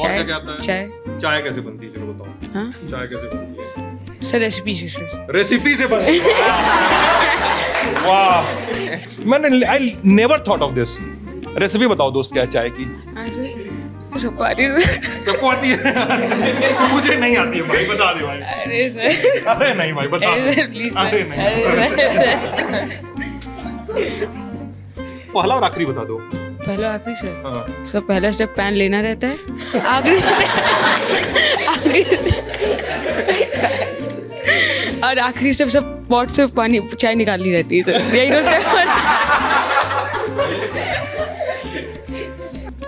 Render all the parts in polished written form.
और क्या क्या आता है? चाय। चाय कैसे बनती है, चलो बताओ। हाँ चाय कैसे बनती है? सर, रेसिपी से सर। रेसिपी से बनती है। वाह, मैंने I never thought of this. Recipe बताओ दोस्त, क्या है चाय की? हाँ सर, सबको आती है सर। सबको आती है? मुझे नहीं आती है भाई, बता दे भाई। अरे सर, अरे नहीं भाई, बता अरे दे। Sir please sir. अरे नहीं। अरे सर। पहला और आखिरी बता दो। पहला आखिरी सर। हाँ। सर पहला स्टेप पैन लेना रहता है, आखिरी और आखिरी स्टेप सब पॉट से पानी चाय निकालनी रहती है सर, यही तो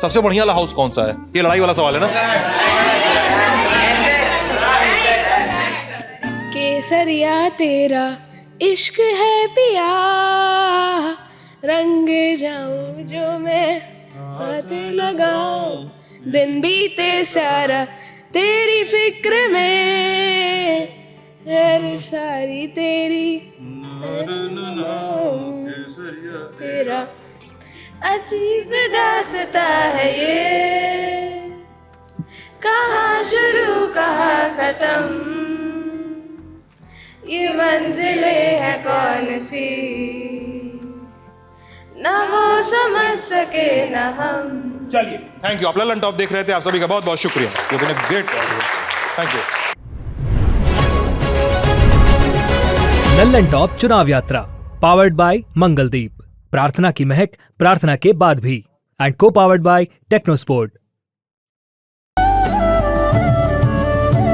सबसे बढ़िया हाउस कौन सा है? ये लड़ाई वाला सवाल है ना। केसरिया तेरा इश्क है पिया, रंग जाऊं जो मैं हाथ लगाऊं, दिन बीते सारा तेरी फिक्र में, हर सारी तेरी तेरा अजीब दास्ता है ये, कहाँ शुरू कहाँ खत्म, ये मंजिलें है कौन सी, ना वो समझ सके ना हम। चलिए, थैंक यू। आप ललन टॉप देख रहे थे, आप सभी का बहुत बहुत शुक्रिया। You been a great audience, thank you. Lallantop चुनाव यात्रा पावर्ड बाय मंगलदीप, प्रार्थना की महक प्रार्थना के बाद भी, एंड को पावर्ड बाय टेक्नोस्पोर्ट।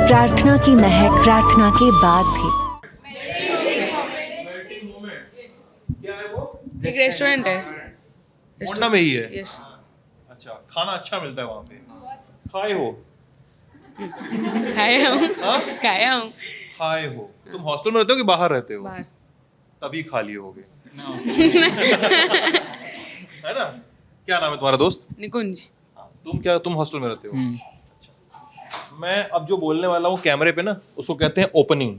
प्रार्थना की महक प्रार्थना के बाद भी। एक रेस्टोरेंट है, गोंडा में ही है? यस। अच्छा, खाना अच्छा मिलता है वहाँ पे? खाए हो? खाया हूँ, हाँ? खाया हूँ। खाए हो? तुम हॉस्टल में रहते हो कि बाहर रहते हो? बाहर। तभी खा लिए होगे। है ना? क्या नाम है तुम्हारा दोस्त? निकुंज। तुम हॉस्टल में रहते हो? अच्छा। मैं अब जो बोलने वाला हूँ कैमरे पे ना, उसको कहते हैं ओपनिंग,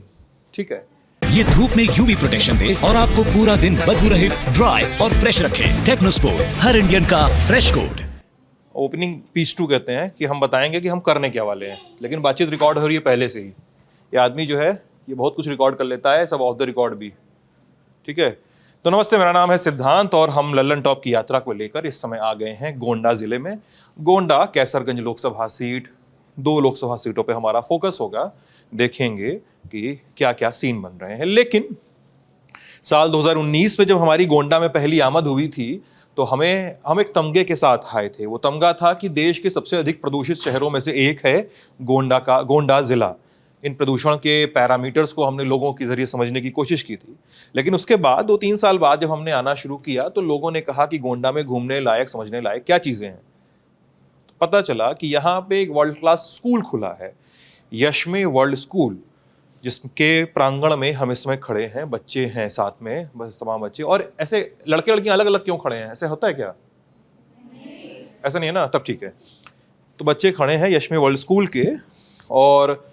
ठीक है? ये धूप में यूवी प्रोटेक्शन दे और आपको पूरा दिन बदबू रहित, ड्राई और फ्रेश रखे। टेक्नोस्पोर्ट, हर इंडियन का फ्रेश कोड। ओपनिंग पीस 2 कहते हैं कि हम बताएंगे कि हम करने क्या वाले हैं, लेकिन बातचीत रिकॉर्ड हो रही है पहले से ही। ये आदमी जो है ये बहुत कुछ रिकॉर्ड कर लेता है, सब ऑफ द रिकॉर्ड भी, ठीक है? तो नमस्ते, मेरा नाम है सिद्धांत और हम लल्लन टॉप की यात्रा को लेकर इस समय आ गए हैं गोंडा जिले में। गोंडा कैसरगंज लोकसभा सीट, 2 लोकसभा सीटों पे हमारा फोकस होगा। देखेंगे कि क्या क्या सीन बन रहे हैं। लेकिन साल 2019 में जब हमारी गोंडा में पहली आमद हुई थी तो हम एक तमगे के साथ आए थे। वो तमगा था कि देश के सबसे अधिक प्रदूषित शहरों में से एक है गोंडा जिला। इन प्रदूषण के पैरामीटर्स को हमने लोगों के जरिए समझने की कोशिश की थी। लेकिन उसके बाद 2-3 साल बाद जब हमने आना शुरू किया तो लोगों ने कहा कि गोंडा में घूमने लायक, समझने लायक क्या चीज़ें हैं। तो पता चला कि यहाँ पे एक वर्ल्ड क्लास स्कूल खुला है, यशमे वर्ल्ड स्कूल, जिसके प्रांगण में हम इसमें खड़े हैं। बच्चे हैं साथ में, बस तमाम बच्चे। और ऐसे लड़के लड़कियां अलग अलग क्यों खड़े हैं? ऐसे होता है क्या? ऐसा नहीं है ना? तब ठीक है। तो बच्चे खड़े हैं यशमे वर्ल्ड स्कूल के, और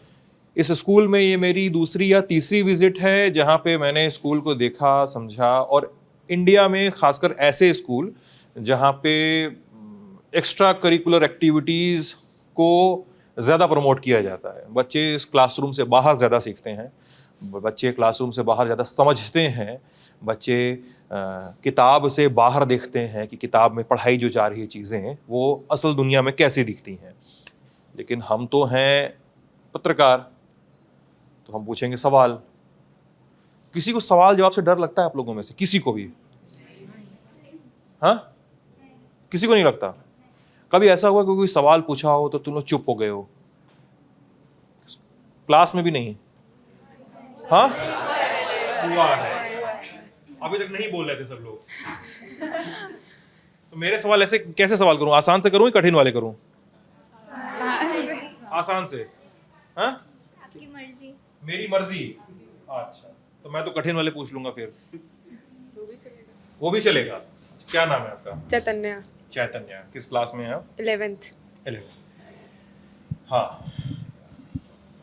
इस स्कूल में ये मेरी दूसरी या तीसरी विजिट है जहाँ पे मैंने स्कूल को देखा, समझा। और इंडिया में खासकर ऐसे स्कूल जहाँ पे एक्स्ट्रा करिकुलर एक्टिविटीज़ को ज़्यादा प्रमोट किया जाता है। बच्चे इस क्लासरूम से बाहर ज़्यादा सीखते हैं, बच्चे क्लासरूम से बाहर ज़्यादा समझते हैं, बच्चे किताब से बाहर देखते हैं कि किताब में पढ़ाई जो जा रही चीज़ें वो असल दुनिया में कैसे दिखती हैं। लेकिन हम तो हैं पत्रकार, तो हम पूछेंगे सवाल। किसी को सवाल जवाब से डर लगता है आप लोगों में से? किसी को भी? हाँ, किसी को नहीं लगता? कभी ऐसा हुआ कि कोई सवाल पूछा हो तो तुम लोग चुप हो गए हो? क्लास में भी नहीं? हाँ, हुआ है। अभी तक नहीं बोल रहे थे सब लोग। तो मेरे सवाल ऐसे कैसे सवाल करूं? आसान से करूं या कठिन वाले करूं? आसान से। हाँ, आपकी मर्जी। मेरी मर्जी। अच्छा, तो मैं तो कठिन वाले पूछ लूंगा फिर। वो भी चलेगा। क्या नाम है आपका? चैतन्या। चैतन्या। किस क्लास में हैं आप? 11th। 11। हाँ,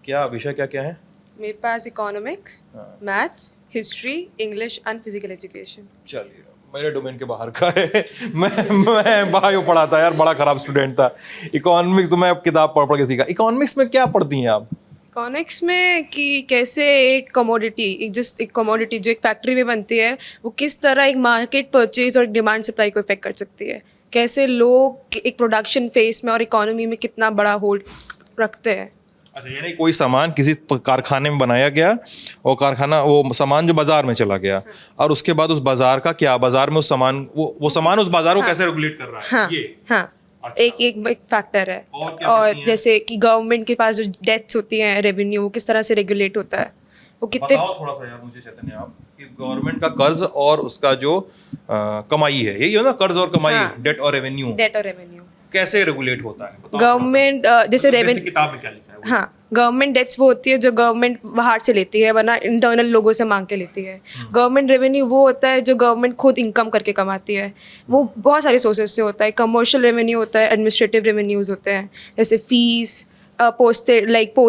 क्या विषय क्या क्या है? मेरे पास economics, maths, history, English and physical education. चलिए, मेरे डोमेन के बाहर का है। मैं बायो पढ़ा था यार, बड़ा खराब स्टूडेंट था। इकोनॉमिक्स तो मैं अब किताब पढ़ पढ़ के सीखा। इकोनॉमिक्स में क्या पढ़ती हैं आप? इकोनॉमिक्स में कि कैसे एक कमोडिटी, एक कमोडिटी जो एक फैक्ट्री में बनती है, वो किस तरह एक मार्केट परचेज और डिमांड सप्लाई को इफेक्ट कर सकती है, कैसे लोग एक प्रोडक्शन फेस में और इकोनॉमी में कितना बड़ा होल्ड रखते हैं। अच्छा, यानी कोई सामान किसी कारखाने में बनाया गया और कारखाना, वो सामान जो बाजार में चला गया, और उसके बाद उस बाजार का क्या, बाजार में उस सामान, वो सामान उस बाजार को कैसे रेगुलेट कर रहा है? हाँ, ये हाँ, अच्छा। एक फैक्टर है। और क्या और करती हैं? जैसे कि गवर्नमेंट के पास जो डेट्स होती हैं, रेवेन्यू, वो किस तरह से रेगुलेट होता है, वो कितने। बताओ थोड़ा सा यार मुझे चैतन्य आप, कि गवर्नमेंट का कर्ज और उसका जो कमाई है, यही हो ना, कर्ज और कमाई, हाँ। डेट और रेवेन्यू, डेट और रेवेन्यू कैसे रेगुलेट होता है? बताओ गवर्नमेंट जैसे थोड़ा सा। रेवेन्यू, किताब में क्या लिखा है वो? हाँ, गवर्नमेंट डेट्स वो होती है जो गवर्नमेंट बाहर से लेती है, वरना इंटरनल लोगों से मांग के लेती है। गवर्नमेंट रेवेन्यू वो होता है जो गवर्नमेंट खुद इनकम करके कमाती है। वो बहुत सारे सोर्सेज से होता है। कमर्शियल रेवेन्यू होता है, एडमिनिस्ट्रेटिव रेवेन्यूज़ होते हैं, जैसे फीस, पोस्ट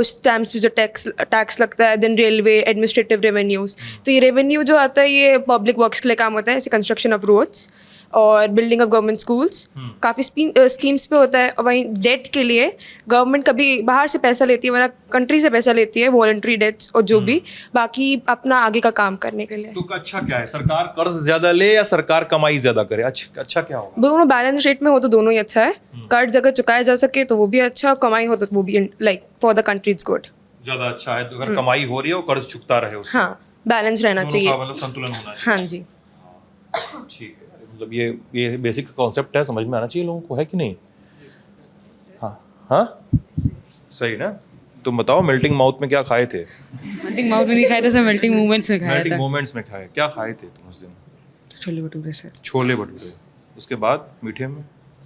स्टैम्प्स पे जो टैक्स लगता है, देन रेलवे, एडमिनिस्ट्रेटिव रेवेन्यूज़। तो ये रेवेन्यू जो आता है ये पब्लिक वर्क्स के लिए काम होता है, जैसे कंस्ट्रक्शन ऑफ रोड्स और बिल्डिंग ऑफ गवर्नमेंट स्कूल्स, काफ़ी स्कीम्स पे होता है। और वहीं डेट के लिए गवर्नमेंट कभी बाहर से पैसा लेती है, वरना कंट्री से पैसा लेती है, वॉलंटरी डेट्स और जो भी बाकी अपना आगे का काम करने के लिए। तो अच्छा क्या है, सरकार कर्ज ज्यादा ले या सरकार कमाई ज्यादा करे? अच्छा क्या होगा? दोनों बैलेंस रेट में हो तो दोनों ही अच्छा है। कर्ज अगर चुकाया जा सके तो वो भी अच्छा, कमाई हो तो वो भी like for the country is good. ज्यादा अच्छा है तो अगर कमाई हो रही है और कर्ज चुकता रहे उससे। हाँ, बैलेंस रहना दोनों चाहिए। का मतलब संतुलन होना चाहिए। हाँ जी, ठीक है, मतलब ये बेसिक कॉन्सेप्ट है, समझ में आना चाहिए लोगों को, है कि नहीं? हाँ हाँ, सही ना। तुम बताओ, मेल्टिंग माउथ में क्या खाए थे? मेल्टिंग माउथ में नहीं खाया था सर, मेल्टिंग मूवमेंट्स में खाया मेल्टिंग था। मोमेंट्स में खाए, क्या खाए थे तुम उस दिन? छोले भटूरे सर। छोले भटूरे। उसके बाद मीठे में?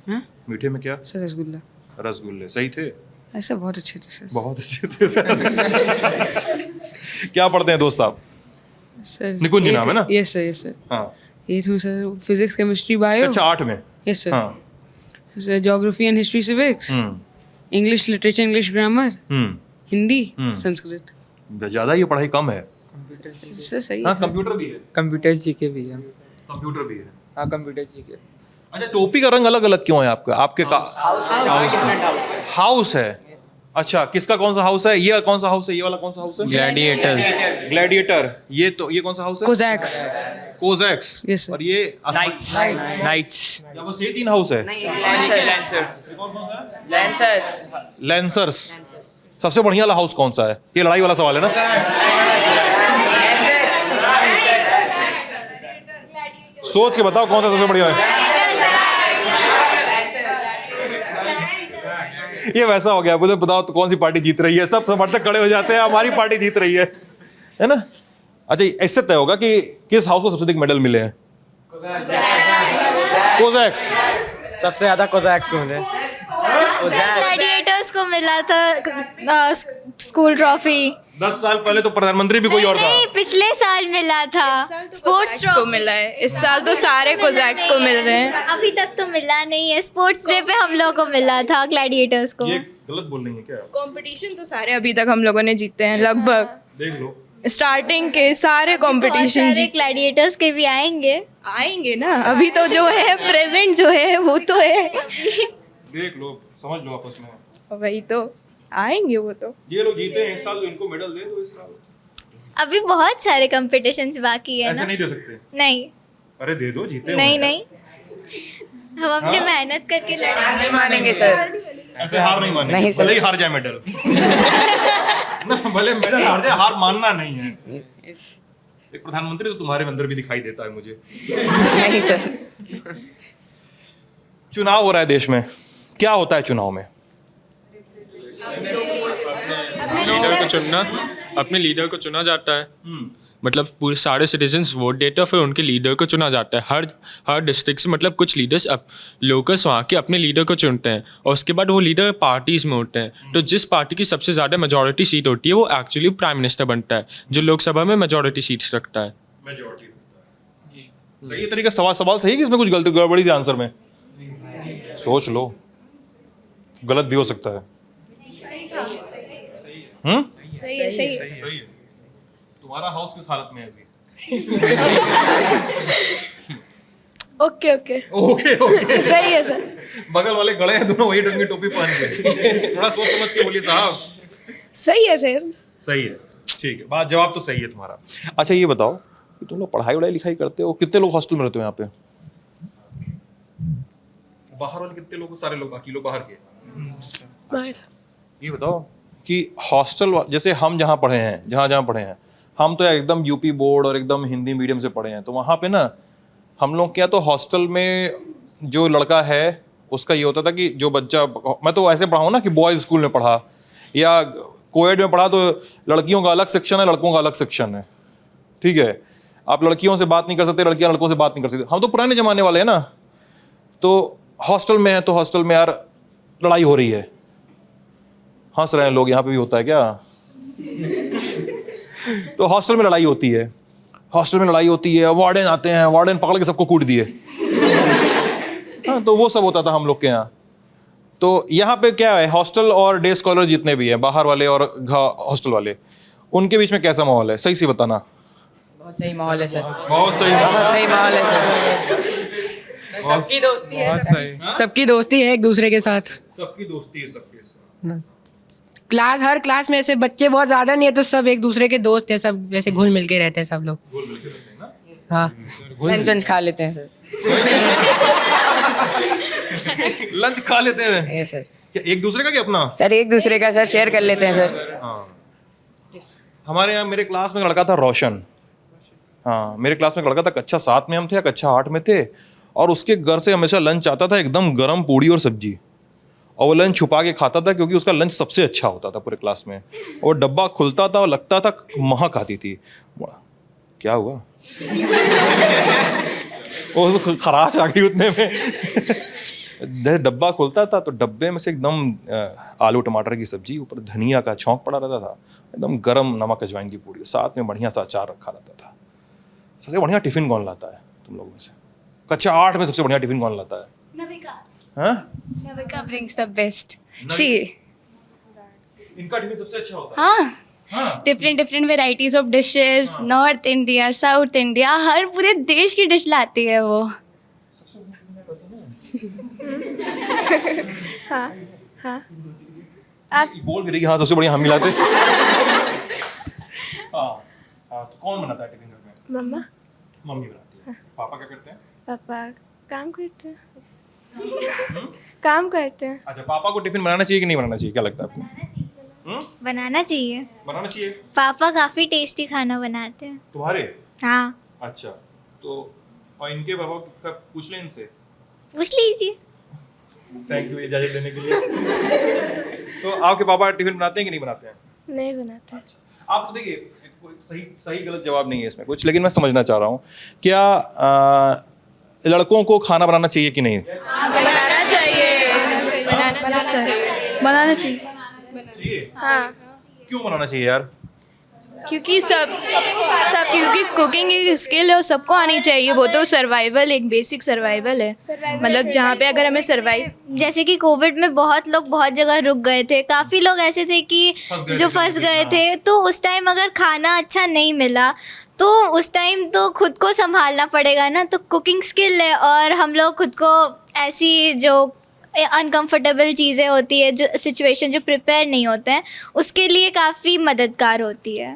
हाँ मीठे में क्या? सर, रसगुल्ला। रसगुल्ले। सही थे? ऐसा बहुत अच्छे थे सर। बहुत अच्छे थे सर। क्या पढ़ते हैं दोस्त आप? सर निकुंज नाम है ना? Yes sir, yes sir. हाँ, ये थी सर, फिजिक्स, केमिस्ट्री, बायो। अच्छा 8 में? Yes sir. हाँ। Sir geography and history, civics, English literature, English grammar, Hindi, Sanskrit. ज्यादा ये पढ़ाई कम है। सर सही हाँ, है। कंप्यूटर भी है। कंप्यूटर जीके भी है। कंप्यूटर भी है। हाँ, कंप्यूटर जीके। अच्छा, टोपी का रंग अलग अलग क्यों है आपका? आपके हाउस है। अच्छा, किसका कौन सा हाउस है? ये कौन सा हाउस है? ये वाला कौन सा हाउस है? ग्लैडिएटर्स। ग्लैडिएटर। ये कौन सा हाउस है? कोजैक्स। कोजैक्स। Yes, sir. और ये नाइट्स। या बस ये 3 हाउस है? लेंसर्स। सबसे बढ़िया वाला हाउस कौन सा है? ये लड़ाई वाला सवाल है ना? सोच के बताओ कौन सा सबसे बढ़िया है। ये वैसा हो गया, मुझे बताओ तो कौन सी पार्टी जीत रही है? सब समर्थक खड़े हो जाते हैं, हमारी पार्टी जीत रही है ना? अच्छा, इससे तय होगा कि किस हाउस को सबसे अधिक मेडल मिले हैं। कोजैक्स। सबसे ज्यादा कोजैक्स को मिले। ग्लैडिएटर्स को मिला था स्कूल ट्रॉफी। 10 साल पहले तो प्रधानमंत्री भी कोई और था। नहीं, पिछले साल मिला था स्पोर्ट्स को मिला है। इस साल तो सारे कोजैक्स को मिल रहे हैं। अभी तक तो मिला नहीं है। स्पोर्ट्स डे पे हम लोगों को मिला था ग्लैडिएटर्स को। ये गलत बोल रही है क्या? कंपटीशन तो सारे अभी तक हम लोगों ने जीते हैं लगभग। देख लो, स्टार्टिंग के सारे कंपटीशन जीत ग्लैडिएटर्स के भी आएंगे। आएंगे ना। अभी तो जो है प्रेजेंट जो है वो तो है। देख लो, समझ लो आपस में। वही तो, आएंगे वो तो। ये लोग जीते हैं इस साल, तो इनको मेडल दे दो इस साल। अभी बहुत सारे कंपटीशंस बाकी है ऐसे ना। नहीं दे सकते। नहीं अरे दे दो, जीते नहीं होंगे। नहीं, हम अपने मेहनत करके लड़ेंगे। मानेंगे सर। ऐसे हार नहीं मानेंगे। नहीं सर। भले ही हार जाए मेडल। ना, भले मेडल हार जाए, हार मानना नहीं है। एक प्रधानमंत्री तो तुम्हारे अंदर भी दिखाई देता है मुझे। नहीं सर। चुनाव हो रहा है देश में, क्या होता है चुनाव में? लीडर को चुनना, अपने लीडर को चुना जाता है। मतलब पूरे सारे सिटीजन्स वोट देते हैं, फिर उनके लीडर को चुना जाता है। हर डिस्ट्रिक्ट से मतलब कुछ लीडर्स लोकल्स वहाँ के अपने लीडर को चुनते हैं, और उसके बाद वो लीडर पार्टीज में होते हैं। तो जिस पार्टी की सबसे ज़्यादा मेजॉरिटी सीट होती है वो एक्चुअली प्राइम मिनिस्टर बनता है, जो लोकसभा में मेजॉरिटी सीट्स रखता है। सही तरीके सवाल सही है कि इसमें कुछ गलती गड़बड़ी थी आंसर में? सोच लो, गलत भी हो सकता है। सही है, सही है। सही है। तुम्हारा हाउस किस हालत में है अभी? ओके ओके ओके ओके सही है सर। बगल वाले खड़े हैं दोनों वही रंग की टोपी पहन के। थोड़ा सोच समझ के बोलिए साहब। सही है सर। सही है, ठीक है, बात जवाब तो सही है तुम्हारा। अच्छा ये बताओ कि तुम लोग पढ़ाई वढ़ाई लिखाई करते हो, कितने लोग हॉस्टल में रहते हो यहाँ पे? बाहर वाले कितने लोग? सारे लोग, बाकी लोग बाहर के। बाहर। ये बताओ कि हॉस्टल जैसे हम जहाँ पढ़े हैं, जहाँ पढ़े हैं, हम तो एकदम यूपी बोर्ड और एकदम हिंदी मीडियम से पढ़े हैं, तो वहाँ पे ना हम लोग क्या, तो हॉस्टल में जो लड़का है उसका ये होता था कि जो बच्चा, मैं तो ऐसे पढ़ा हूँ ना कि बॉयज़ स्कूल में पढ़ा या कोएड में पढ़ा, तो लड़कियों का अलग सेक्शन है, लड़कों का अलग सेक्शन है, ठीक है। आप लड़कियों से बात नहीं कर सकते, लड़कियां लड़कों से बात नहीं कर सकते। हम तो पुराने ज़माने वाले हैं ना, तो हॉस्टल में है, तो हॉस्टल में यार लड़ाई हो रही है। हंस रहे हैं लोग, यहाँ पे भी होता है क्या? तो हॉस्टल में लड़ाई होती है, हॉस्टल में लड़ाई होती है, वार्डन आते हैं, वार्डन पकड़ के सबको कूट दिए। हाँ, तो वो सब होता था हम लोग के यहाँ। तो यहाँ पे क्या है, हॉस्टल और डे स्कॉलर जितने भी हैं, बाहर वाले और हॉस्टल वाले, उनके बीच में कैसा माहौल है? सही से बताना। बहुत सही माहौल है सर। बहुत सही। बहुत सही माहौल है सर। सबकी दोस्ती है, सबकी दोस्ती है एक दूसरे के साथ। सबकी दोस्ती है सबके साथ। हर क्लास में ऐसे बच्चे बहुत ज्यादा नहीं है, तो सब एक दूसरे के दोस्त हैं, सब वैसे घुल मिल के रहते हैं सब लोग। हाँ, लंच वंच खा लेते हैं सर। लंच खा लेते हैं ये सर। क्या एक दूसरे का कि अपना? सर एक दूसरे का सर शेयर कर लेते हैं सर। हाँ, हमारे यहाँ मेरे क्लास में एक लड़का था रोशन। हाँ, मेरे क्लास में एक लड़का था, कक्षा 7 में हम थे या कक्षा 8 में थे, और उसके घर से हमेशा लंच आता था एकदम गरम पूड़ी और सब्जी, और वो लंच छुपा के खाता था क्योंकि उसका लंच सबसे अच्छा होता था पूरे क्लास में। और डब्बा खुलता था और लगता था महक आती थी। क्या हुआ? वो तो खराश आ गई उतने में। डब्बा खुलता था तो डब्बे में से एकदम आलू टमाटर की सब्जी, ऊपर धनिया का छौंक पड़ा रहता था, एकदम गरम नमक अजवाइन की पूड़ी, साथ में बढ़िया सा अचार रखा रहता था। सबसे बढ़िया टिफिन कौन लाता है तुम लोगों में से? कक्षा 8 में सबसे बढ़िया टिफिन कौन लाता है? नविका। हाँ? Navika brings the best. She. इनका टिफिन सबसे अच्छा होता है। हाँ, different varieties of dishes, north India, south India, हर पूरे देश की डिश लाती है वो। आप बोल भी रही, हाँ सबसे बढ़िया हम मिलाते। हाँ, तो कौन बनाता है टिफिन घर में? मम्मा। मम्मी बनाती है। पापा क्या करते हैं? पापा काम करते हैं। काम करते हैं। अच्छा, पापा को टिफिन बनाना चाहिए कि नहीं बनाना चाहिए, क्या लगता है आपको? बनाना चाहिए। बनाना चाहिए। पापा काफी टेस्टी खाना बनाते हैं। तुम्हारे? हाँ। अच्छा, तो और इनके पापा का पूछ लें इनसे। पूछ लीजिए। थैंक यू इजाजत देने के लिए। तो आपके पापा टिफिन बनाते हैं कि नहीं बनाते हैं? नहीं बनाते हैं। आप तो देखिए, कोई सही गलत जवाब नहीं है इसमें कुछ, लेकिन मैं समझना चाह रहा हूँ, क्या लड़कों को खाना बनाना चाहिए कि नहीं? बनाना चाहिए। बनाना चाहिए। हाँ। क्यों बनाना चाहिए यार? क्योंकि क्योंकि कुकिंग एक स्किल है और सबको आनी चाहिए। वो तो सर्वाइवल, एक बेसिक सर्वाइवल है। मतलब जहाँ पे अगर हमें सर्वाइव, जैसे कि कोविड में बहुत लोग बहुत जगह रुक गए थे, काफ़ी लोग ऐसे थे कि जो फंस गए थे, तो उस टाइम अगर खाना अच्छा नहीं मिला तो उस टाइम तो खुद को संभालना पड़ेगा ना। तो कुकिंग स्किल है, और हम लोग खुद को ऐसी जो अनकंफर्टेबल चीज़ें होती है, जो सिचुएशन जो प्रिपेयर नहीं होते हैं, उसके लिए काफ़ी मददगार होती है।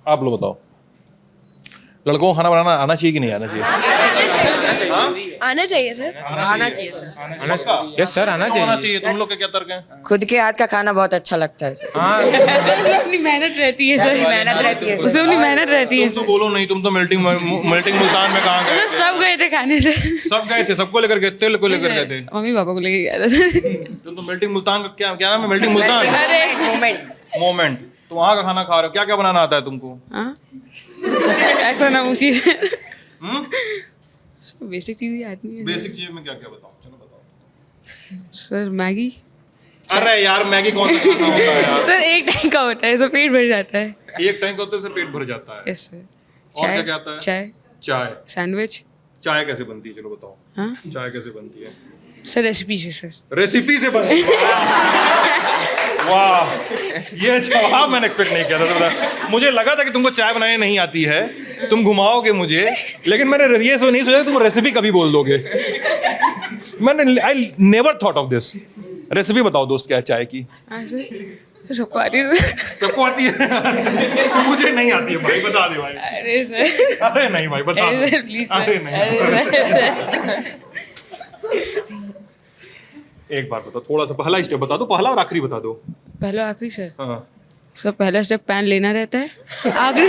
आप लोग बताओ, लड़कों को खाना बनाना आना चाहिए कि नहीं आना चाहिए? आना चाहिए सर। आना चाहिए सर। यस सर, आना आना चाहिए। तुम लोग के क्या तर्क हैं? खुद के हाथ का खाना बहुत अच्छा लगता है सर। अपनी मेहनत रहती है सर। मेहनत रहती है, उसमें अपनी मेहनत रहती है। तुम तो बोलो नहीं, तुम तो मेल्टिंग मुल्तान में कहाँ गए? सब गए थे खाने से। सब गए थे, सबको लेकर गए, तेल को लेकर गए थे। मम्मी पापा को लेके गया था। तुम तो मेल्टिंग मुल्तान का क्या नाम है? Melting Multan moment. तो वहाँ का खाना खा रहे हो, क्या क्या बनाना आता है तुमको? ऐसा ना पूछिए। बेसिक चीज़ आती है। बेसिक चीज में क्या क्या बताओ? चलो बताओ सर मैगी। अरे यार, मैगी कौन सा खाना होता है यार? सर एक टाइम का होता है, तो पेट भर जाता है। एक टाइम का होता है, उससे पेट भर जाता है। Yes sir. और क्या क्या आता है? चाय। सैंडविच। चाय कैसे बनती है, चलो बताओ। हाँ? चाय कैसे बनती है? सर रेसिपी से सर। रेसिपी से बनती है। वाह, ये जवाब मैंने एक्सपेक्ट नहीं किया था। मुझे लगा था कि तुमको चाय बनाने नहीं आती है, तुम घुमाओगे मुझे, लेकिन मैंने ये नहीं सोचा कि तुम रेसिपी कभी बोल दोगे। मैंने I never thought of this. Recipe बताओ दोस्त, क्या है चाय की? सबको आती है। सबको आती है? मुझे नहीं आती है भाई, बता दे भाई। अरे सर, अरे नहीं भाई, बता दो। प्लीज अरे नहीं। एक बार बताओ, थोड़ा सा पहला स्टेप बता दो, पहला और आखिरी बता दो। पहला आखिरी सर? हाँ। सर पहला स्टेप पैन लेना रहता है, आखिरी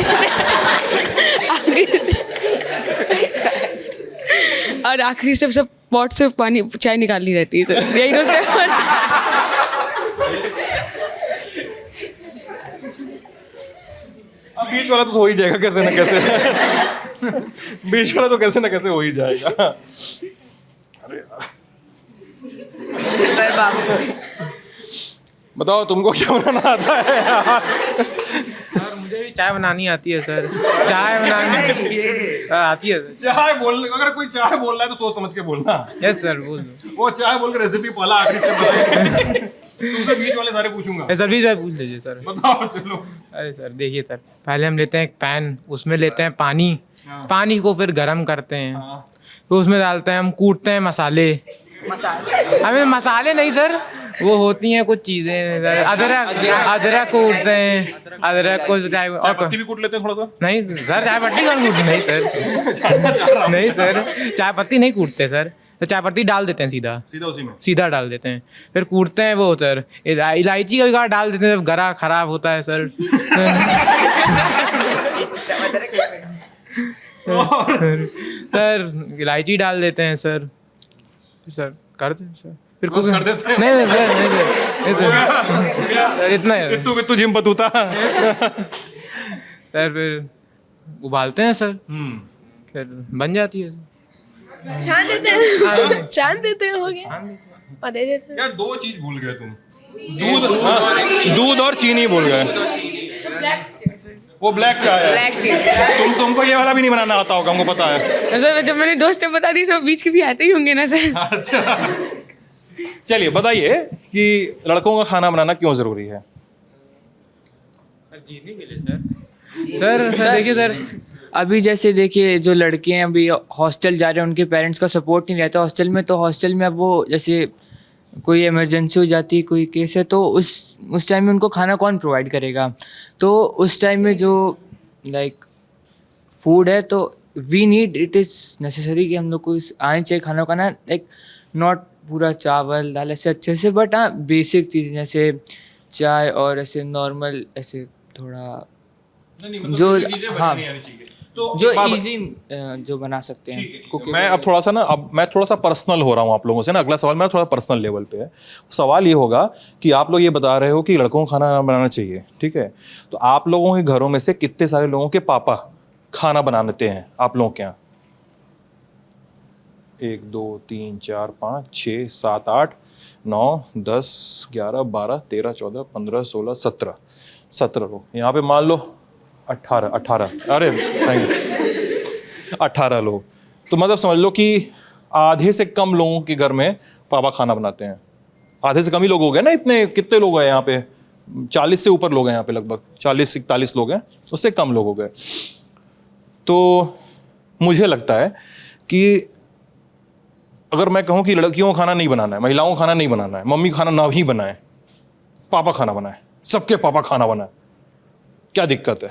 और आखिरी स्टेप सब पॉट से पानी चाय निकालनी रहती है सर, यही तो अब बीच वाला तो हो ही जाएगा कैसे ना कैसे। बीच वाला तो कैसे ना कैसे हो ही जाएगा। अरे सर बाबू बताओ, तुमको क्या बनाना आता है? सर मुझे भी चाय बनानी आती है सर। चाय बनानी आती है सर। चाय बोल, अगर कोई चाय बोल रहा है तो सोच समझ के बोलना। यस सर, बोल दो। वो चाय बोल के रेसिपी पहला आखिरी से बताएंगे। तुमसे बीच वाले सारे पूछूंगा। सर बीच में पूछ लीजिए सर। बताओ चलो। अरे सर देखिए सर, पहले हम लेते हैं एक पैन, उसमें लेते हैं पानी, पानी को फिर गर्म करते हैं, तो उसमें डालते हैं, हम कूटते हैं मसाले। हमें मसाले नहीं सर, वो होती हैं कुछ चीजें, अदरक कूटते हैं, अदरक को चाय पत्ती भी कूट लेते हैं थोड़ा सा? नहीं सर, चाय पत्ती कौन कूटती? नहीं सर, नहीं सर, चाय पत्ती नहीं कूटते सर, तो चाय पत्ती डाल देते हैं सीधा उसी में सीधा डाल देते हैं, फिर कूटते हैं वो सर। इलायची का भी डाल देते हैं जब गला खराब होता है सर। सर इलायची डाल देते हैं सर, सर कर दें सर, फिर कुछ कर देते हैं? नहीं सर, इतना है तू जिम बतूता। सर, फिर उबालते हैं सर, फिर बन जाती है। छान देते हैं, छान देते हैं, हो गया और दे देते हैं। यार दो चीज भूल गए तुम, दूध और चीनी भूल गए। वो ब्लैक चाय है। Black T. तुमको ये वाला भी नहीं बनाना आता होगा, हमको पता है। सर जब मैंने दोस्त ने बता दी तो बीच के भी आते ही होंगे ना सर। अच्छा चलिए बताइए कि लड़कों का खाना बनाना क्यों जरूरी है? जीतने के लिए सर। सर देखिए सर, अभी जैसे देखिए जो लड़के हैं अभी हॉस्टल जा रहे हैं, उनके पेरेंट्स का सपोर्ट नहीं रहता हॉस्टल में, तो हॉस्टल में अब वो जैसे कोई इमरजेंसी हो जाती है, कोई केस है, तो उस टाइम में उनको खाना कौन प्रोवाइड करेगा? तो उस टाइम में जो लाइक फूड है, तो we need, it is necessary कि हम लोग को आने चाहिए खाना खाना, लाइक नॉट पूरा चावल दाल ऐसे अच्छे से, बट हाँ बेसिक चीज़ जैसे चाय और ऐसे नॉर्मल ऐसे थोड़ा जो हाँ तो जो इजी जो बना सकते हैं। मैं अब थोड़ा सा ना, अब मैं थोड़ा सा पर्सनल हो रहा हूँ आप लोगों से ना। अगला सवाल मेरा थोड़ा पर्सनल लेवल पे है। सवाल ये होगा कि आप लोग ये बता रहे हो कि लड़कों को खाना बनाना चाहिए, ठीक है, तो आप लोगों के घरों में से कितने सारे लोगों के पापा खाना बनाते हैं आप लोगों के यहाँ? 1 2 3 4 5 6 7 8 9 10 11 12 13 14 15 16 17 लोग। यहाँ पे मान लो 18 अरे थैंक यू 18 लोग। तो मतलब समझ लो कि आधे से कम लोगों के घर में पापा खाना बनाते हैं। आधे से कम ही लोग हो गए ना। इतने कितने लोग हैं यहाँ पे? 40 से ऊपर लोग हैं यहाँ पे, लगभग 40-41 लोग हैं, उससे कम लोग हो गए। तो मुझे लगता है कि अगर मैं कहूँ कि लड़कियों को खाना नहीं बनाना है, महिलाओं को खाना नहीं बनाना है, मम्मी खाना ना ही बनाए, पापा खाना बनाए, सबके पापा खाना बनाए, क्या दिक्कत है?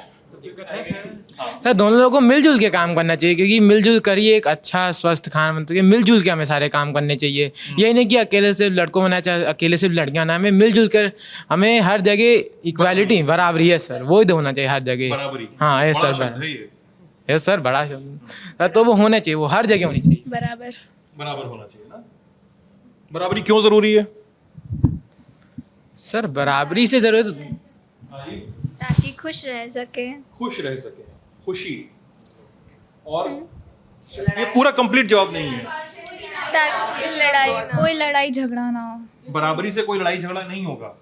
सर दोनों लोगों को मिलजुल के काम करना चाहिए, क्योंकि मिलजुल कर ही एक अच्छा स्वस्थ खाना बनता है। मिलजुल के हमें सारे काम करने चाहिए। यही नहीं कि अकेले से लड़कों बनाना चाहिए, अकेले से लड़कियां ना, हमें मिलजुल कर हमें हर जगह इक्वालिटी बराबरी है सर, वो ही होना चाहिए हर जगह। हाँ यस सर, यस सर, बड़ा शब्द तो वो होना चाहिए, वो हर जगह होनी चाहिए। बराबर होना चाहिए ना। बराबरी क्यों जरूरी है सर? बराबरी से जरूरत ताकि खुश रह सके, खुशी। और ये पूरा कंप्लीट जवाब नहीं है। ताकि कोई लड़ाई झगड़ा ना हो। बराबरी से कोई लड़ाई झगड़ा नहीं होगा।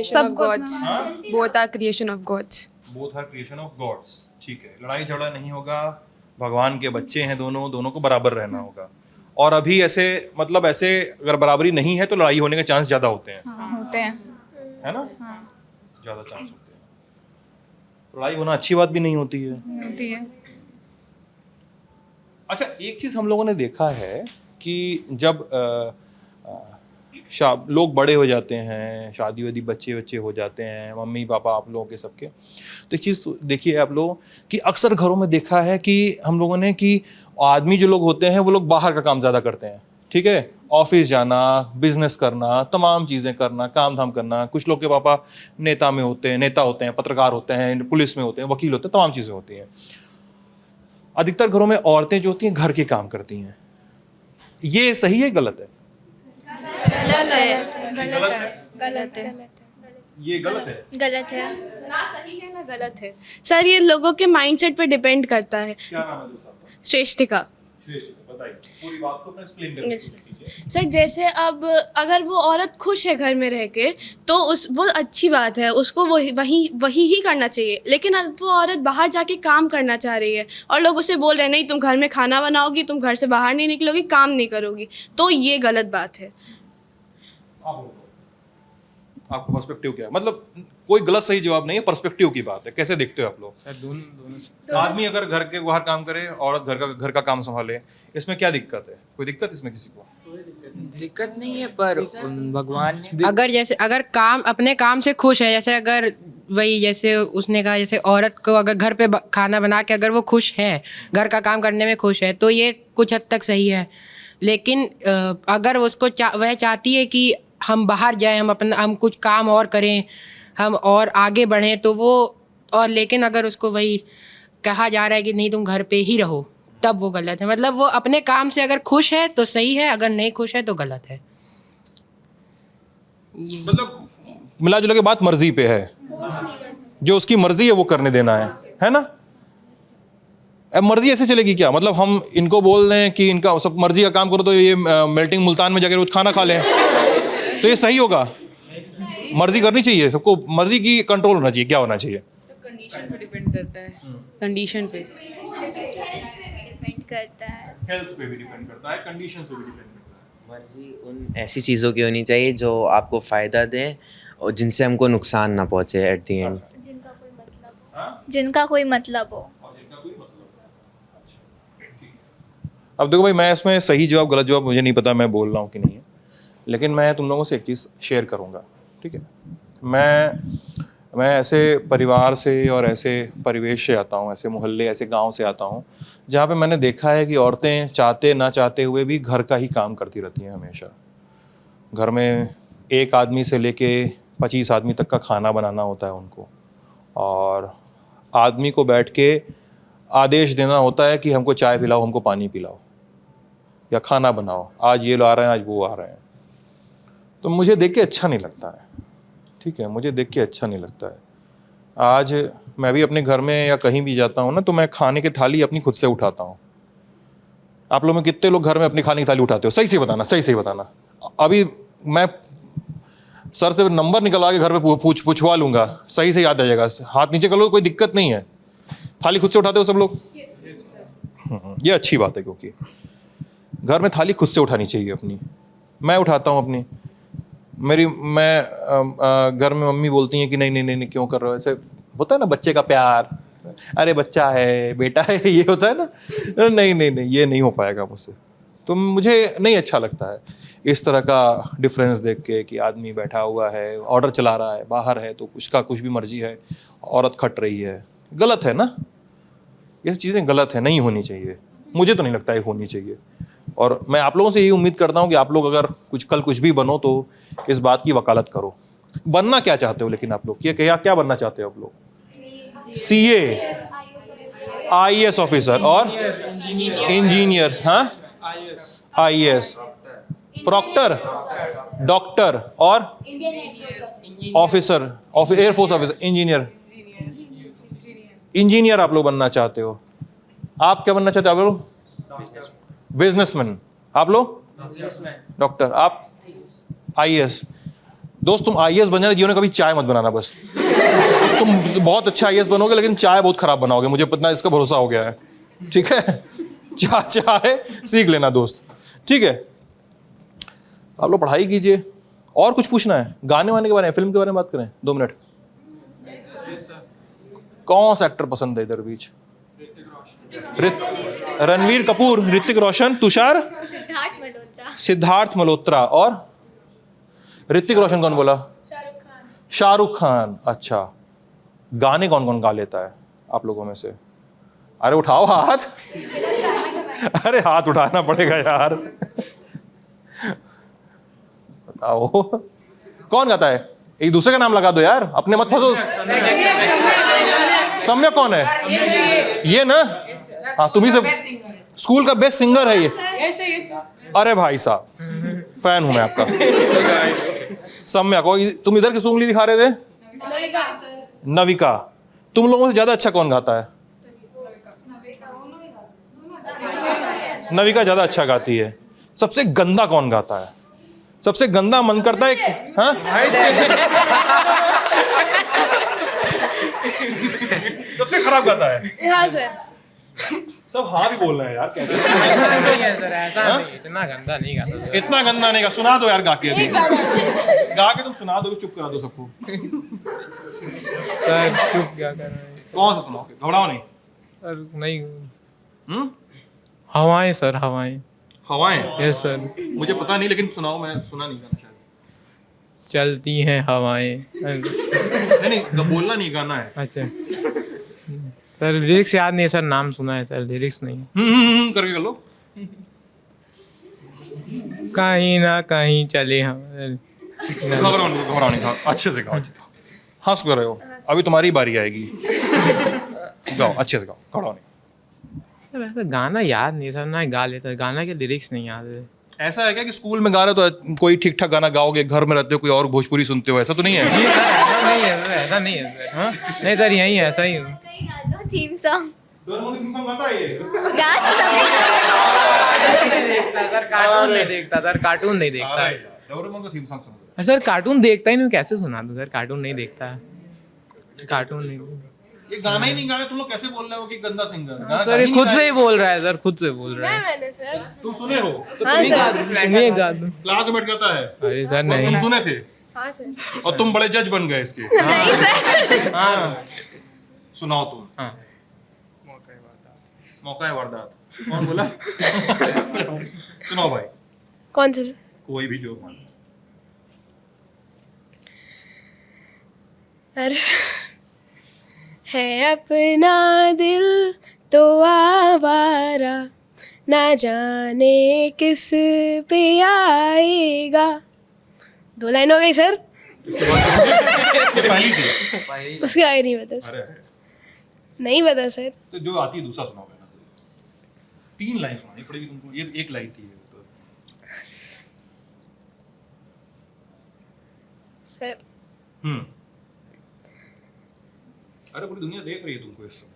सबको both are creation of gods. Both are creation of gods, ठीक है। लड़ाई झगड़ा नहीं होगा, भगवान के बच्चे हैं दोनों को बराबर रहना होगा। और अभी ऐसे मतलब ऐसे अगर बराबरी नहीं है तो लड़ाई होने के चांस ज्यादा होते हैं, होते हैं, है ना? ज़्यादा चांस होते हैं। पढ़ाई होना अच्छी बात भी नहीं होती है। अच्छा, एक चीज़ हम लोगों ने देखा है कि जब लोग बड़े हो जाते हैं, शादी वादी बच्चे हो जाते हैं, मम्मी पापा आप लोगों के सबके, तो एक चीज़ देखिए आप लोग कि अक्सर घरों में देखा है कि हम लोगों ने कि आदमी जो लोग होते हैं वो लोग बाहर का काम ज़्यादा करते हैं, ठीक है, ऑफिस जाना, बिजनेस करना, तमाम चीज़ें करना, काम धाम करना। कुछ लोग के पापा नेता होते हैं, पत्रकार होते हैं, पुलिस में होते हैं, वकील होते हैं, तमाम चीज़ें होती हैं। अधिकतर घरों में औरतें जो होती हैं घर के काम करती हैं। ये सही है गलत है? ये गलत है। ना सही है ना गलत है सर, ये लोगों के माइंडसेट पे डिपेंड करता है। क्या नाम है दोस्त आपका? श्रेष्ठिका। बताइए पूरी बात को एक्सप्लेन करिए। सर जैसे अब अगर वो औरत खुश है घर में रह के तो वो अच्छी बात है, उसको वही ही करना चाहिए। लेकिन अब वो औरत बाहर जाके काम करना चाह रही है और लोग उसे बोल रहे हैं नहीं तुम घर में खाना बनाओगी, तुम घर से बाहर नहीं निकलोगी, काम नहीं करोगी, तो ये गलत बात है। आपका पर्सपेक्टिव क्या है? मतलब कोई गलत सही जवाब नहीं है, पर्सपेक्टिव की बात है। कैसे देखते हो आप लोग? सर दोनों तो आदमी अगर घर के बाहर काम करे, औरत घर का काम संभाले, इसमें क्या दिक्कत है? कोई दिक्कत इसमें किसी को? दिक्कत नहीं है, पर भगवान अगर काम अपने काम से खुश है, जैसे अगर वही जैसे उसने कहा, जैसे औरत को अगर घर पे खाना बना के अगर वो खुश है, घर का काम करने में खुश है, तो ये कुछ हद तक सही है। लेकिन अगर उसको वह चाहती है कि हम बाहर जाएं, हम कुछ काम और करें, हम और आगे बढ़ें, तो वो और लेकिन अगर उसको वही कहा जा रहा है कि नहीं तुम घर पे ही रहो, तब वो गलत है। मतलब वो अपने काम से अगर खुश है तो सही है, अगर नहीं खुश है तो गलत है। मतलब मिला जुला के बात मर्जी पे है, जो उसकी मर्जी है वो करने देना है ना? अब मर्जी ऐसे चलेगी क्या? मतलब हम इनको बोल रहे हैं कि इनका सब मर्जी का काम करो तो ये मेल्टिंग मुल्तान में जाकर रोज खाना खा लें, तो ये सही होगा? मर्जी करनी चाहिए सबको, मर्जी की कंट्रोल होना चाहिए। क्या होना चाहिए? कंडीशन पे डिपेंड करता है, कंडीशन पे डिपेंड करता है, हेल्थ पे भी डिपेंड करता है, कंडीशंस पे भी डिपेंड करता है। मर्जी उन ऐसी चीज़ों की होनी चाहिए जो आपको फ़ायदा दें और जिनसे हमको नुकसान ना पहुँचे एट द एंड, जिनका कोई मतलब हो। अब देखो भाई, मैं इसमें सही जवाब गलत जवाब मुझे नहीं पता, मैं बोल रहा हूँ कि नहीं है, लेकिन मैं तुम लोगों से एक चीज़ शेयर करूँगा, ठीक है? मैं ऐसे परिवार से और ऐसे परिवेश से आता हूँ, ऐसे मोहल्ले, ऐसे गांव से आता हूँ जहाँ पे मैंने देखा है कि औरतें चाहते ना चाहते हुए भी घर का ही काम करती रहती हैं हमेशा। घर में एक आदमी से लेके 25 आदमी तक का खाना बनाना होता है उनको, और आदमी को बैठ के आदेश देना होता है कि हमको चाय पिलाओ, हमको पानी पिलाओ, या खाना बनाओ, आज ये आ रहे हैं, आज वो आ रहे हैं। तो मुझे देख के अच्छा नहीं लगता है, ठीक है? मुझे देख के अच्छा नहीं लगता है। आज मैं भी अपने घर में या कहीं भी जाता हूँ ना, तो मैं खाने की थाली अपनी खुद से उठाता हूँ। आप लोग में कितने लोग घर में अपनी खाने की थाली उठाते हो? सही से बताना, सही से बताना। अभी मैं सर से नंबर निकलवा के घर पे पूछवा लूँगा, सही से याद आ जाएगा। हाथ नीचे कर लो, कोई दिक्कत नहीं है। थाली खुद से उठाते हो सब लोग? ये अच्छी बात है, क्योंकि घर में थाली खुद से उठानी चाहिए अपनी। मैं उठाता हूँ अपनी। मैं घर में मम्मी बोलती हैं कि नहीं नहीं नहीं नहीं क्यों कर रहे हो ऐसे? होता है ना बच्चे का प्यार, अरे बच्चा है, बेटा है, ये होता है ना। नहीं नहीं नहीं, ये नहीं हो पाएगा मुझसे। तो मुझे नहीं अच्छा लगता है इस तरह का डिफरेंस देख के कि आदमी बैठा हुआ है, ऑर्डर चला रहा है, बाहर है तो उसका कुछ भी मर्जी है, औरत खट रही है। गलत है ना, ये सब चीज़ें गलत है, नहीं होनी चाहिए। मुझे तो नहीं लगता है होनी चाहिए। और मैं आप लोगों से यही उम्मीद करता हूँ कि आप लोग अगर कल कुछ भी बनो तो इस बात की वकालत करो। बनना क्या चाहते हो लेकिन आप लोग? ये क्या बनना चाहते हो आप लोग? CA, IAS ऑफिसर और इंजीनियर, हाँ IAS, प्रॉक्टर, डॉक्टर और ऑफिसर, एयरफोर्स ऑफिसर, इंजीनियर आप लोग बनना चाहते हो। आप क्या बनना चाहते हो आप लोग? बिजनेसमैन। आप लोग डॉक्टर, आप IAS। दोस्त तुम IAS बन जाना, जीवन में कभी चाय मत बनाना बस। तुम बहुत अच्छा IAS बनोगे लेकिन चाय बहुत खराब बनाओगे, मुझे पता, इसका भरोसा हो गया है, ठीक है? चाय सीख लेना दोस्त, ठीक है? आप लोग पढ़ाई कीजिए और कुछ पूछना है गाने वाने के बारे में, फिल्म के बारे में बात करें? 2 मिनट। कौन सा एक्टर पसंद है इधर बीच? रणवीर कपूर, ऋतिक रोशन, तुषार, सिद्धार्थ मल्होत्रा और ऋतिक रोशन कौन बोला? शाहरुख खान। अच्छा, गाने कौन कौन गा लेता है आप लोगों में से? अरे उठाओ हाथ। अरे हाथ उठाना पड़ेगा यार। बताओ कौन गाता है? एक दूसरे का नाम लगा दो यार, अपने मत फंसो। सम्यक कौन है? ये ना? हाँ, तुम्ही से स्कूल का बेस्ट सिंगर है ये। अरे भाई साहब, फैन हूं मैं आपका। सम्यक। तुम इधर किस उंगली दिखा रहे थे? नविका। तुम लोगों से ज्यादा अच्छा कौन गाता है? नविका ज्यादा अच्छा गाती है। सबसे गंदा कौन गाता है? सबसे गंदा मन करता है। हाँ? सबसे खराब गाता है? हाँ सर। सब हाँ भी बोलना है यार, कैसे? नहीं है सर, ऐसा नहीं, इतना गंदा नहीं गाता। इतना गंदा नहीं गा। सुना दो यार गा के अभी। गा के तुम सुना दो, चुप करा दो सबको। सर चुप क्या कर रहे हैं? कौन सा सुनाओगे? घबराओ नहीं। सर नहीं, हवाएं सर, हवाएं। हवाएं? Yes sir. मुझे पता नहीं, लेकिन सुनाओ, मैं सुना नहीं गाना शायद। चलती हैं हवाएं। नहीं, बोलना नहीं, गाना है। अच्छा सर, लिरिक्स याद नहीं है सर, नाम सुना है सर, लिरिक्स नहीं। करके कर लो। कहीं ना कहीं चले हम। घबराओ नहीं, अच्छे से गाओ। हंस कर रहे हो, अभी तुम्हारी बारी आएगी। गाओ, अच्छे से गाओ, घबराओ नहीं। सर ऐसा गाना याद नहीं सर, ना गा लेता, गाना के लिरिक्स नहीं याद है। ऐसा है क्या कि स्कूल में गा रहे हो तो कोई ठीक ठाक गाना गाओगे, घर में रहते हो कोई और भोजपुरी सुनते हो, ऐसा तो नहीं है? जी सर, ऐसा नहीं है सर, ऐसा नहीं है सर। हाँ? नहीं सर, यही है, ऐसा ही हूँ। थीम सॉन्ग थीम सॉन्ग गाता है ये? सर कार्टून नहीं देखता सर, कार्टून नहीं देखता। डोरेमोन का थीम सॉन्ग सुनो। सर कार्टून देखता ही नहीं, कैसे सुना दूं सर? कार्टून नहीं देखता, कार्टून नहीं। ये गाना ही नहीं गा रहे, तुम लोग कैसे बोल रहे हो कि गंदा सिंगर? सर ये खुद से ही बोल रहा है सर, खुद से बोल रहा है। मैंने सर। तुम सुने हो? तो तुम्हें गा दूं। क्लास में बैठ गाता है? अरे सर तुम नहीं। सुने थे? हाँ सर। और तुम बड़े जज बन गए इसके? नहीं सर। हाँ, सुनाओ तुम। हाँ, मौका है वारदात। कौन बोला? सुनाओ भाई। कौन सा? कोई भी जो मान। अरे है अपना दिल तो आवारा, ना जाने किस पे आएगा। 2 लाइन हो गई सर। पहली थी। उसके आगे नहीं पता सर। अरे नहीं पता सर। तो जो आती है दूसरा सुनाओगे ना। 3 लाइन सुनानी पड़ेगी तुमको, ये 1 लाइन थी तो। सर अरे पूरी दुनिया देख रही है तुमको इस समय।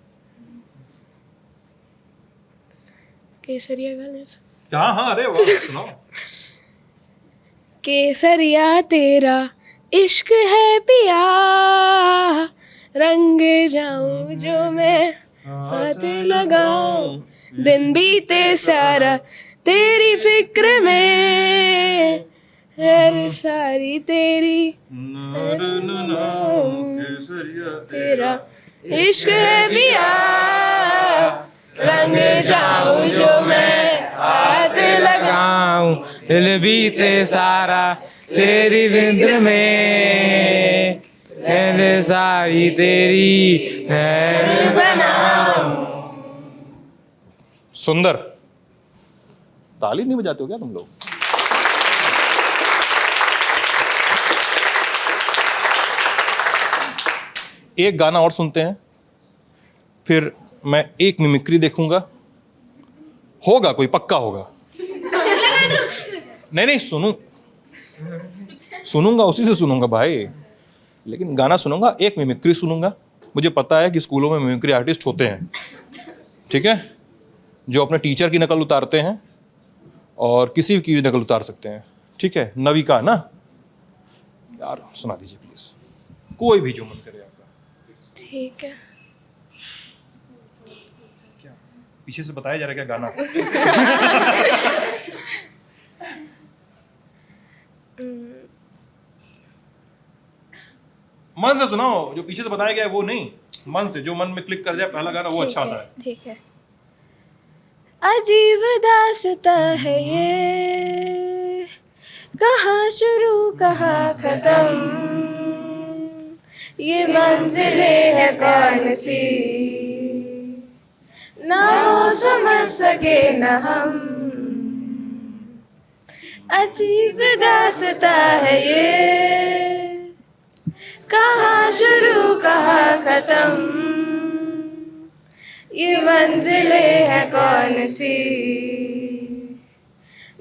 केसरिया गाने से। हाँ हाँ, अरे वाह, सुनाओ। केसरिया तेरा इश्क है पिया, रंग जाऊं जो मैं हाथ लगाऊं, दिन बीते सारा तेरी फिक्र में, हर सारी तेरी तेरा इश्क है पिया, रंग जाऊं जो मैं हाथ लगाऊं, दिल बीते सारा तेरी फिक्र में, दिल सारी तेरी खैर बनाऊं। सुंदर। ताली नहीं बजाते हो क्या तुम लोग? एक गाना और सुनते हैं, फिर मैं एक मिमिक्री देखूंगा, होगा कोई, पक्का होगा। नहीं सुनूंगा, उसी से सुनूंगा भाई, लेकिन गाना सुनूंगा, एक मिमिक्री सुनूंगा। मुझे पता है कि स्कूलों में मिमिक्री आर्टिस्ट होते हैं, ठीक है, जो अपने टीचर की नकल उतारते हैं और किसी की भी नकल उतार सकते हैं, ठीक है। नविका ना यार, सुना दीजिए प्लीज, कोई भी जो मन करे आपका। ठीक है। क्या पीछे से बताया जा रहा है क्या गाना? मन से सुनाओ, जो पीछे से बताया गया है वो नहीं, मन से, जो मन में क्लिक कर जाए पहला गाना वो अच्छा होता है। ठीक है। अजीब दास्ता है ये, कहाँ शुरू कहाँ खत्म, ये मंजिलें है कौन सी, ना वो समझ सके ना हम। अजीब दास्ता है ये, कहाँ शुरू कहाँ खत्म, ये मंजिलें है कौन सी,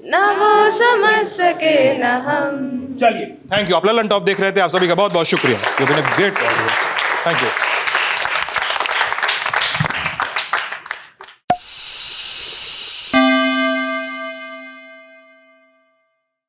ना वो समझ सके ना हम। चलिए, थैंक यू। आप ललन टॉप देख रहे थे, आप सभी का बहुत बहुत शुक्रिया। You been a great audience, thank you.